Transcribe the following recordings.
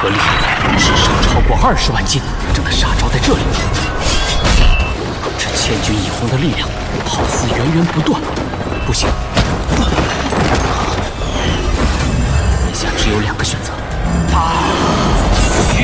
何厉害，至少超过20万斤，这个杀招在这里。这千钧一发的力量，好似源源不断。不行，眼下只有2个选择：打、虚、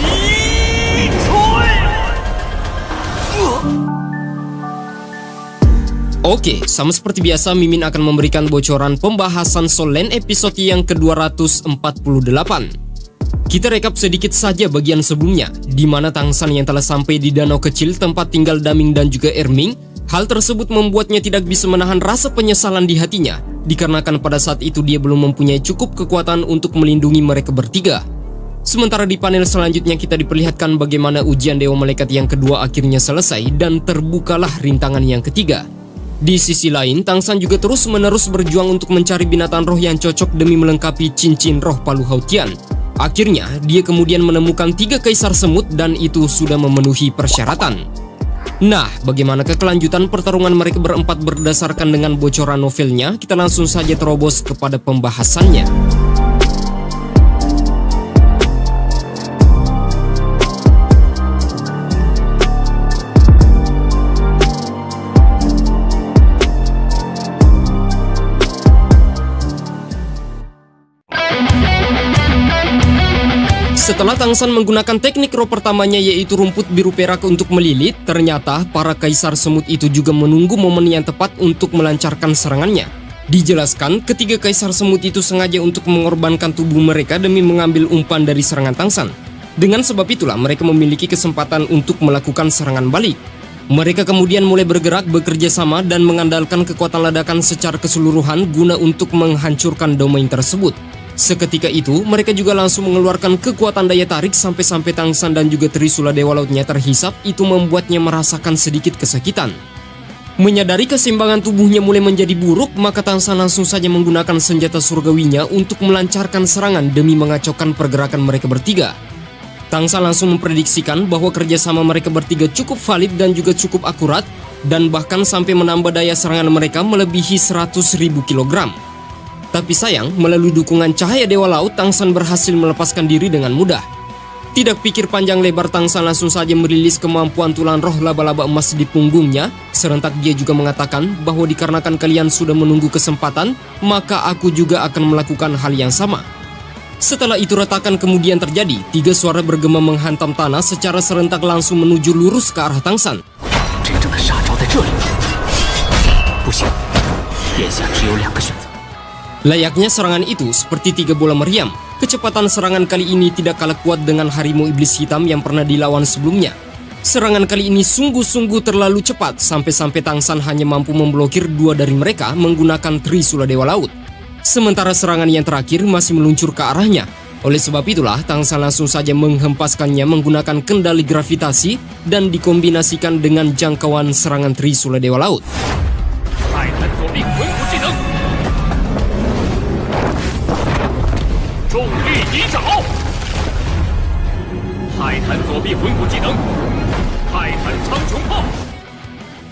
一锤。Oke, sama seperti biasa Mimin akan memberikan bocoran pembahasan Soul Land episode yang ke-248. Kita rekap sedikit saja bagian sebelumnya, di mana Tang San yang telah sampai di danau kecil tempat tinggal Daming dan juga Erming. Hal tersebut membuatnya tidak bisa menahan rasa penyesalan di hatinya, dikarenakan pada saat itu dia belum mempunyai cukup kekuatan untuk melindungi mereka bertiga. Sementara di panel selanjutnya kita diperlihatkan bagaimana ujian Dewa Malaikat yang kedua akhirnya selesai dan terbukalah rintangan yang ketiga. Di sisi lain, Tang San juga terus-menerus berjuang untuk mencari binatang roh yang cocok demi melengkapi cincin roh Palu Hautian. Akhirnya, dia kemudian menemukan 3 kaisar semut dan itu sudah memenuhi persyaratan. Nah, bagaimana kelanjutan pertarungan mereka berempat berdasarkan dengan bocoran novelnya? Kita langsung saja terobos kepada pembahasannya. Setelah Tang San menggunakan teknik roh pertamanya yaitu rumput biru perak untuk melilit, ternyata para kaisar semut itu juga menunggu momen yang tepat untuk melancarkan serangannya. Dijelaskan, ketiga kaisar semut itu sengaja untuk mengorbankan tubuh mereka demi mengambil umpan dari serangan Tang San. Dengan sebab itulah mereka memiliki kesempatan untuk melakukan serangan balik. Mereka kemudian mulai bergerak bekerja sama dan mengandalkan kekuatan ledakan secara keseluruhan guna untuk menghancurkan domain tersebut. Seketika itu, mereka juga langsung mengeluarkan kekuatan daya tarik sampai-sampai Tang San dan juga Trisula Dewa Lautnya terhisap, itu membuatnya merasakan sedikit kesakitan. Menyadari keseimbangan tubuhnya mulai menjadi buruk, maka Tang San langsung saja menggunakan senjata surgawinya untuk melancarkan serangan demi mengacaukan pergerakan mereka bertiga. Tang San langsung memprediksikan bahwa kerjasama mereka bertiga cukup valid dan juga cukup akurat, dan bahkan sampai menambah daya serangan mereka melebihi 100.000 kg. Tapi sayang, melalui dukungan cahaya Dewa Laut, Tang San berhasil melepaskan diri dengan mudah. Tidak pikir panjang lebar, Tang San langsung saja merilis kemampuan tulang roh laba-laba emas di punggungnya. Serentak dia juga mengatakan bahwa dikarenakan kalian sudah menunggu kesempatan, maka aku juga akan melakukan hal yang sama. Setelah itu retakan kemudian terjadi, 3 suara bergema menghantam tanah secara serentak langsung menuju lurus ke arah Tang San. Layaknya serangan itu seperti 3 bola meriam. Kecepatan serangan kali ini tidak kalah kuat dengan harimau iblis hitam yang pernah dilawan sebelumnya. Serangan kali ini sungguh-sungguh terlalu cepat, sampai-sampai Tang San hanya mampu memblokir 2 dari mereka menggunakan Trisula Dewa Laut. Sementara serangan yang terakhir masih meluncur ke arahnya. Oleh sebab itulah, Tang San langsung saja menghempaskannya menggunakan kendali gravitasi dan dikombinasikan dengan jangkauan serangan Trisula Dewa Laut.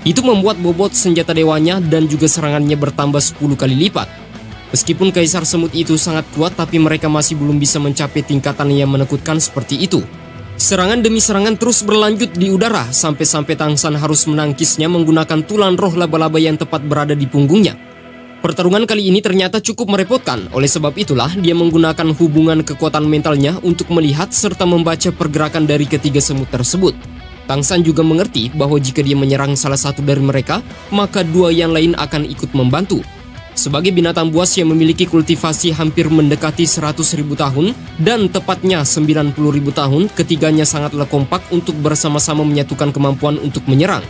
Itu membuat bobot senjata dewanya dan juga serangannya bertambah 10 kali lipat. Meskipun kaisar semut itu sangat kuat, tapi mereka masih belum bisa mencapai tingkatan yang menakutkan seperti itu. Serangan demi serangan terus berlanjut di udara, sampai-sampai Tang San harus menangkisnya menggunakan tulang roh laba-laba yang tepat berada di punggungnya. Pertarungan kali ini ternyata cukup merepotkan, oleh sebab itulah dia menggunakan hubungan kekuatan mentalnya untuk melihat serta membaca pergerakan dari ketiga semut tersebut. Tang San juga mengerti bahwa jika dia menyerang salah satu dari mereka, maka 2 yang lain akan ikut membantu. Sebagai binatang buas yang memiliki kultivasi hampir mendekati 100.000 tahun dan tepatnya 90.000 tahun, ketiganya sangatlah kompak untuk bersama-sama menyatukan kemampuan untuk menyerang.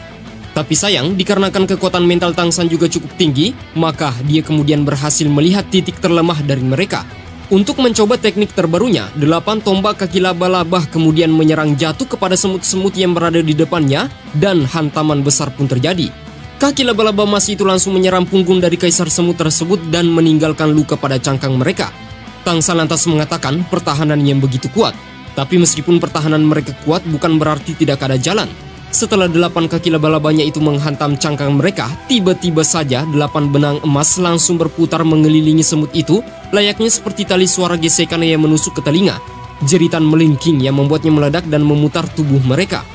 Tapi sayang, dikarenakan kekuatan mental Tang San juga cukup tinggi, maka dia kemudian berhasil melihat titik terlemah dari mereka. Untuk mencoba teknik terbarunya, 8 tombak kaki laba-laba kemudian menyerang jatuh kepada semut-semut yang berada di depannya dan hantaman besar pun terjadi. Kaki laba-laba emas itu langsung menyerang punggung dari kaisar semut tersebut dan meninggalkan luka pada cangkang mereka. Tang San lantas mengatakan pertahanan yang begitu kuat. Tapi meskipun pertahanan mereka kuat bukan berarti tidak ada jalan. Setelah 8 kaki laba-labanya itu menghantam cangkang mereka, tiba-tiba saja 8 benang emas langsung berputar mengelilingi semut itu, layaknya seperti tali suara gesekan yang menusuk ke telinga. Jeritan melingking yang membuatnya meledak dan memutar tubuh mereka.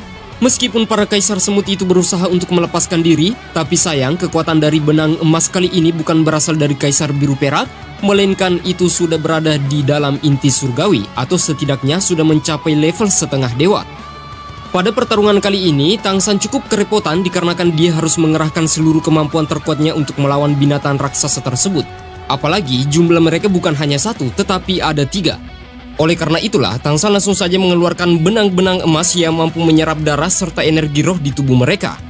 Meskipun para kaisar semut itu berusaha untuk melepaskan diri, tapi sayang kekuatan dari benang emas kali ini bukan berasal dari kaisar biru perak, melainkan itu sudah berada di dalam inti surgawi atau setidaknya sudah mencapai level setengah dewa. Pada pertarungan kali ini, Tang San cukup kerepotan dikarenakan dia harus mengerahkan seluruh kemampuan terkuatnya untuk melawan binatang raksasa tersebut. Apalagi jumlah mereka bukan hanya satu, tetapi ada 3. Oleh karena itulah, Tang San langsung saja mengeluarkan benang-benang emas yang mampu menyerap darah serta energi roh di tubuh mereka.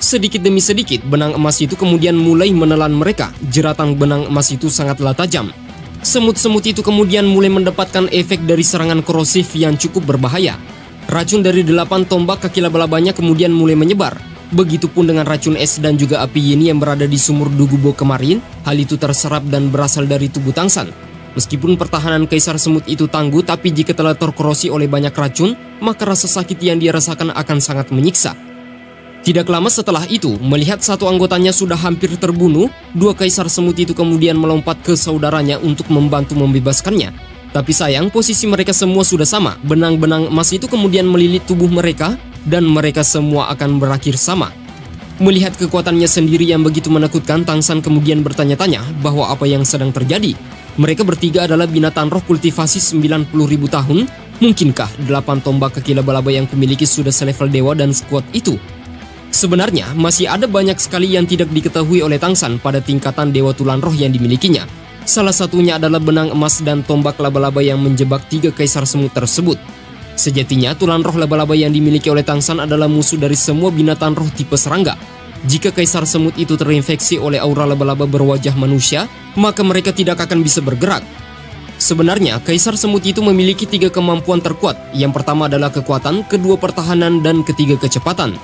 Sedikit demi sedikit, benang emas itu kemudian mulai menelan mereka. Jeratan benang emas itu sangatlah tajam. Semut-semut itu kemudian mulai mendapatkan efek dari serangan korosif yang cukup berbahaya. Racun dari 8 tombak kaki laba-labanya kemudian mulai menyebar. Begitupun dengan racun es dan juga api yin yang berada di sumur Dugubo kemarin, hal itu terserap dan berasal dari tubuh Tang San. Meskipun pertahanan kaisar semut itu tangguh, tapi jika telah terkorosi oleh banyak racun, maka rasa sakit yang dia rasakan akan sangat menyiksa. Tidak lama setelah itu, melihat satu anggotanya sudah hampir terbunuh, 2 kaisar semut itu kemudian melompat ke saudaranya untuk membantu membebaskannya. Tapi sayang, posisi mereka semua sudah sama. Benang-benang emas itu kemudian melilit tubuh mereka, dan mereka semua akan berakhir sama. Melihat kekuatannya sendiri yang begitu menakutkan, Tang San kemudian bertanya-tanya bahwa apa yang sedang terjadi. Mereka bertiga adalah binatang roh kultivasi 90.000 tahun. Mungkinkah 8 tombak kaki laba-laba yang kumiliki sudah selevel dewa dan sekuat itu? Sebenarnya, masih ada banyak sekali yang tidak diketahui oleh Tang San pada tingkatan dewa tulan roh yang dimilikinya. Salah satunya adalah benang emas dan tombak laba-laba yang menjebak 3 kaisar semut tersebut. Sejatinya, tulan roh laba-laba yang dimiliki oleh Tang San adalah musuh dari semua binatang roh tipe serangga. Jika kaisar semut itu terinfeksi oleh aura laba-laba berwajah manusia, maka mereka tidak akan bisa bergerak. Sebenarnya, kaisar semut itu memiliki 3 kemampuan terkuat. Yang pertama adalah kekuatan, kedua pertahanan, dan ketiga kecepatan.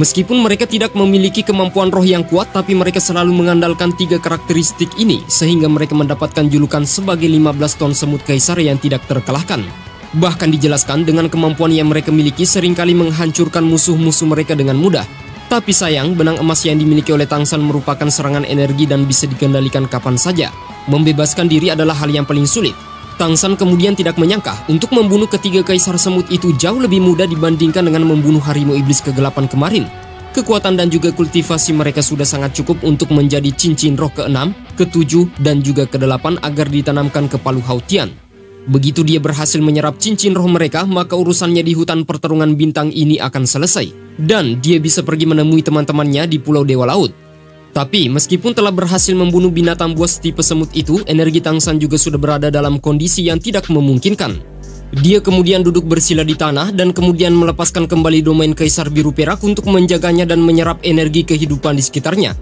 Meskipun mereka tidak memiliki kemampuan roh yang kuat, tapi mereka selalu mengandalkan 3 karakteristik ini, sehingga mereka mendapatkan julukan sebagai 15 ton semut kaisar yang tidak terkalahkan. Bahkan dijelaskan dengan kemampuan yang mereka miliki seringkali menghancurkan musuh-musuh mereka dengan mudah. Tapi sayang, benang emas yang dimiliki oleh Tang San merupakan serangan energi dan bisa dikendalikan kapan saja. Membebaskan diri adalah hal yang paling sulit. Tang San kemudian tidak menyangka untuk membunuh ketiga kaisar semut itu jauh lebih mudah dibandingkan dengan membunuh harimau iblis kegelapan kemarin. Kekuatan dan juga kultivasi mereka sudah sangat cukup untuk menjadi cincin roh ke-6, ke-7, dan juga ke-8 agar ditanamkan ke Palu Hautian. Begitu dia berhasil menyerap cincin roh mereka, maka urusannya di hutan pertarungan bintang ini akan selesai. Dan dia bisa pergi menemui teman-temannya di Pulau Dewa Laut. Tapi meskipun telah berhasil membunuh binatang buas tipe semut itu, energi Tang San juga sudah berada dalam kondisi yang tidak memungkinkan. Dia kemudian duduk bersila di tanah dan kemudian melepaskan kembali domain kaisar biru perak untuk menjaganya dan menyerap energi kehidupan di sekitarnya.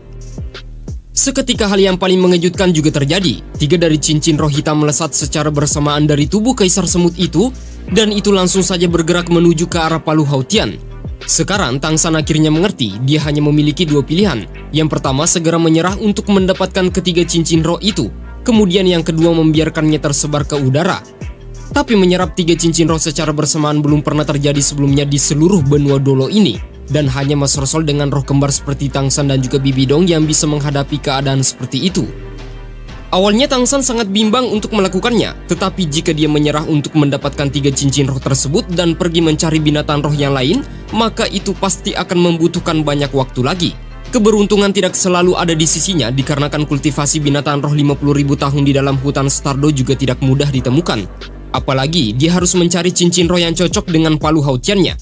Seketika hal yang paling mengejutkan juga terjadi. 3 dari cincin roh hitam melesat secara bersamaan dari tubuh kaisar semut itu, dan itu langsung saja bergerak menuju ke arah Palu Hautian. Sekarang Tang San akhirnya mengerti, dia hanya memiliki 2 pilihan. Yang pertama, segera menyerah untuk mendapatkan ketiga cincin roh itu. Kemudian yang kedua, membiarkannya tersebar ke udara. Tapi menyerap 3 cincin roh secara bersamaan belum pernah terjadi sebelumnya di seluruh benua Dolo ini. Dan hanya Mas Rosol dengan roh kembar seperti Tang San dan juga Bibi Dong yang bisa menghadapi keadaan seperti itu. Awalnya Tang San sangat bimbang untuk melakukannya, tetapi jika dia menyerah untuk mendapatkan 3 cincin roh tersebut dan pergi mencari binatang roh yang lain, maka itu pasti akan membutuhkan banyak waktu lagi. Keberuntungan tidak selalu ada di sisinya dikarenakan kultivasi binatang roh 50.000 tahun di dalam hutan Stardo juga tidak mudah ditemukan. Apalagi dia harus mencari cincin roh yang cocok dengan Palu Hautiannya.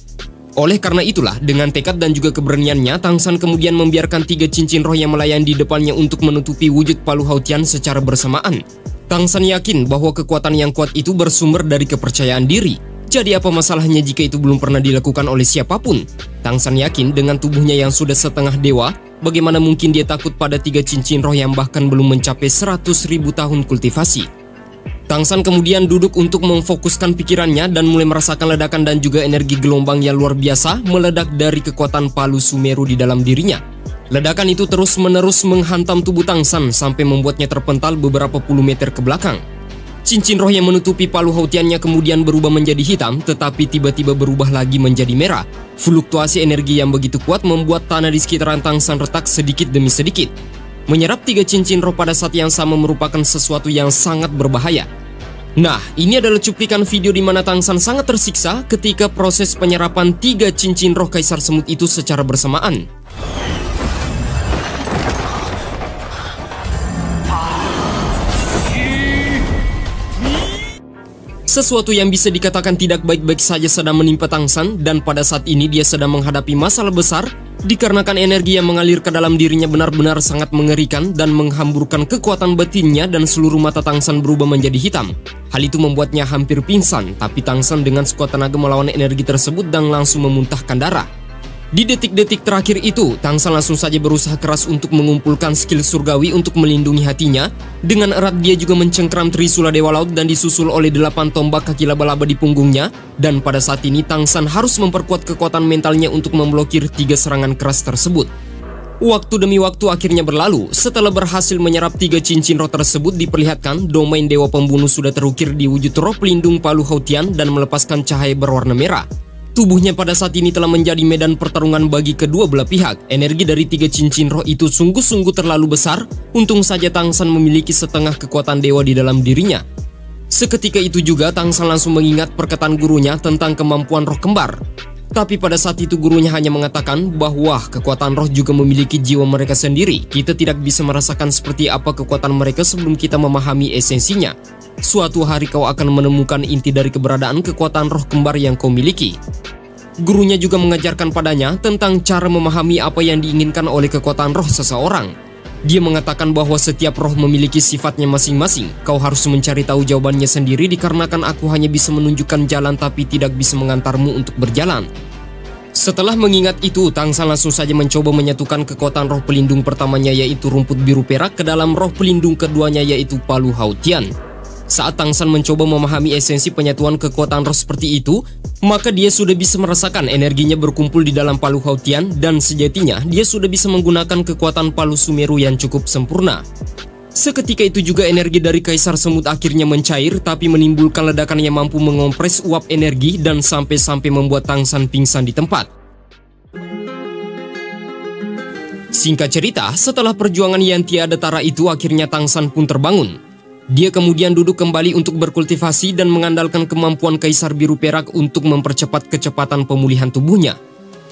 Oleh karena itulah, dengan tekad dan juga keberaniannya, Tang San kemudian membiarkan 3 cincin roh yang melayang di depannya untuk menutupi wujud Palu Hautian secara bersamaan. Tang San yakin bahwa kekuatan yang kuat itu bersumber dari kepercayaan diri. Jadi apa masalahnya jika itu belum pernah dilakukan oleh siapapun? Tang San yakin dengan tubuhnya yang sudah setengah dewa, bagaimana mungkin dia takut pada 3 cincin roh yang bahkan belum mencapai 100.000 tahun kultivasi. Tang San kemudian duduk untuk memfokuskan pikirannya dan mulai merasakan ledakan dan juga energi gelombang yang luar biasa meledak dari kekuatan Palu Sumeru di dalam dirinya. Ledakan itu terus-menerus menghantam tubuh Tang San sampai membuatnya terpental beberapa puluh meter ke belakang. Cincin roh yang menutupi palu Hautiannya kemudian berubah menjadi hitam, tetapi tiba-tiba berubah lagi menjadi merah. Fluktuasi energi yang begitu kuat membuat tanah di sekitaran Tangsan retak sedikit demi sedikit. Menyerap 3 cincin roh pada saat yang sama merupakan sesuatu yang sangat berbahaya. Nah, ini adalah cuplikan video di mana Tangsan sangat tersiksa ketika proses penyerapan 3 cincin roh Kaisar Semut itu secara bersamaan. Sesuatu yang bisa dikatakan tidak baik-baik saja sedang menimpa Tangsan, dan pada saat ini dia sedang menghadapi masalah besar dikarenakan energi yang mengalir ke dalam dirinya benar-benar sangat mengerikan dan menghamburkan kekuatan batinnya, dan seluruh mata Tangsan berubah menjadi hitam. Hal itu membuatnya hampir pingsan, tapi Tangsan dengan sekuat tenaga melawan energi tersebut dan langsung memuntahkan darah. Di detik-detik terakhir itu, Tangsan langsung saja berusaha keras untuk mengumpulkan skill surgawi untuk melindungi hatinya. Dengan erat dia juga mencengkram Trisula Dewa Laut dan disusul oleh 8 tombak kaki laba-laba di punggungnya. Dan pada saat ini Tangsan harus memperkuat kekuatan mentalnya untuk memblokir 3 serangan keras tersebut. Waktu demi waktu akhirnya berlalu. Setelah berhasil menyerap 3 cincin roh tersebut, diperlihatkan domain Dewa Pembunuh sudah terukir di wujud roh pelindung palu Hautian dan melepaskan cahaya berwarna merah. Tubuhnya pada saat ini telah menjadi medan pertarungan bagi kedua belah pihak. Energi dari 3 cincin roh itu sungguh-sungguh terlalu besar. Untung saja Tangsan memiliki setengah kekuatan dewa di dalam dirinya. Seketika itu juga Tangsan langsung mengingat perkataan gurunya tentang kemampuan roh kembar. Tapi pada saat itu gurunya hanya mengatakan bahwa kekuatan roh juga memiliki jiwa mereka sendiri. Kita tidak bisa merasakan seperti apa kekuatan mereka sebelum kita memahami esensinya. Suatu hari kau akan menemukan inti dari keberadaan kekuatan roh kembar yang kau miliki. Gurunya juga mengajarkan padanya tentang cara memahami apa yang diinginkan oleh kekuatan roh seseorang. Dia mengatakan bahwa setiap roh memiliki sifatnya masing-masing. Kau harus mencari tahu jawabannya sendiri dikarenakan aku hanya bisa menunjukkan jalan tapi tidak bisa mengantarmu untuk berjalan. Setelah mengingat itu, Tangsan langsung saja mencoba menyatukan kekuatan roh pelindung pertamanya yaitu rumput biru perak ke dalam roh pelindung keduanya yaitu palu Hautian. Saat Tangsan mencoba memahami esensi penyatuan kekuatan roh seperti itu, maka dia sudah bisa merasakan energinya berkumpul di dalam palu Hautian dan sejatinya dia sudah bisa menggunakan kekuatan palu Sumeru yang cukup sempurna. Seketika itu juga energi dari Kaisar Semut akhirnya mencair tapi menimbulkan ledakan yang mampu mengompres uap energi dan sampai-sampai membuat Tangsan pingsan di tempat. Singkat cerita, setelah perjuangan yang tiada tara itu akhirnya Tangsan pun terbangun. Dia kemudian duduk kembali untuk berkultivasi dan mengandalkan kemampuan Kaisar Biru Perak untuk mempercepat kecepatan pemulihan tubuhnya.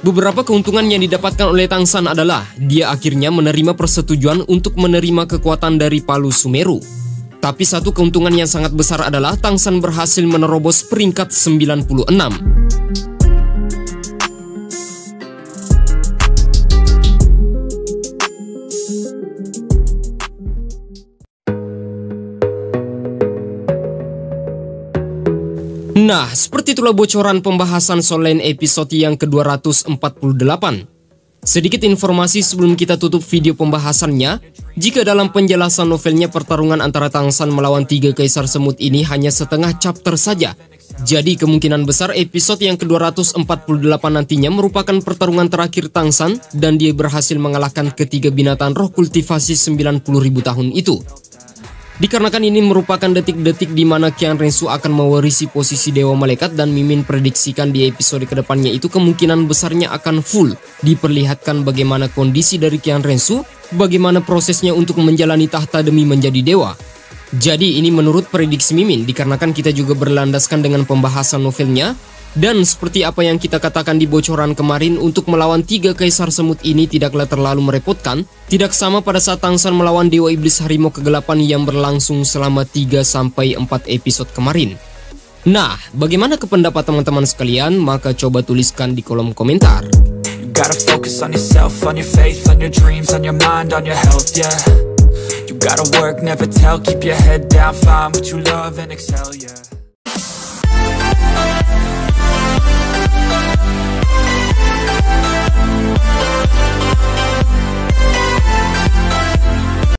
Beberapa keuntungan yang didapatkan oleh Tangsan adalah dia akhirnya menerima persetujuan untuk menerima kekuatan dari palu Sumeru. Tapi satu keuntungan yang sangat besar adalah Tangsan berhasil menerobos peringkat 96. Nah, seperti itulah bocoran pembahasan Soul Land episode yang ke-248. Sedikit informasi sebelum kita tutup video pembahasannya. Jika dalam penjelasan novelnya pertarungan antara Tangsan melawan 3 Kaisar Semut ini hanya setengah chapter saja. Jadi kemungkinan besar episode yang ke-248 nantinya merupakan pertarungan terakhir Tangsan dan dia berhasil mengalahkan ketiga binatang roh kultivasi 90.000 tahun itu. Dikarenakan ini merupakan detik-detik di mana Qian Rensu akan mewarisi posisi Dewa Malaikat dan Mimin prediksikan di episode kedepannya itu kemungkinan besarnya akan full diperlihatkan bagaimana kondisi dari Qian Rensu, bagaimana prosesnya untuk menjalani tahta demi menjadi dewa. Jadi ini menurut prediksi Mimin dikarenakan kita juga berlandaskan dengan pembahasan novelnya. Dan seperti apa yang kita katakan di bocoran kemarin, untuk melawan 3 Kaisar Semut ini tidaklah terlalu merepotkan. Tidak sama pada saat Tangsan melawan Dewa Iblis Harimau Kegelapan yang berlangsung selama 3-4 episode kemarin. Nah, bagaimana pendapat teman-teman sekalian? Maka coba tuliskan di kolom komentar. Gotta focus on yourself, on your faith, on your dreams, on your mind, on your health, yeah. You gotta work, never tell, keep your head down, find what you love and excel, yeah.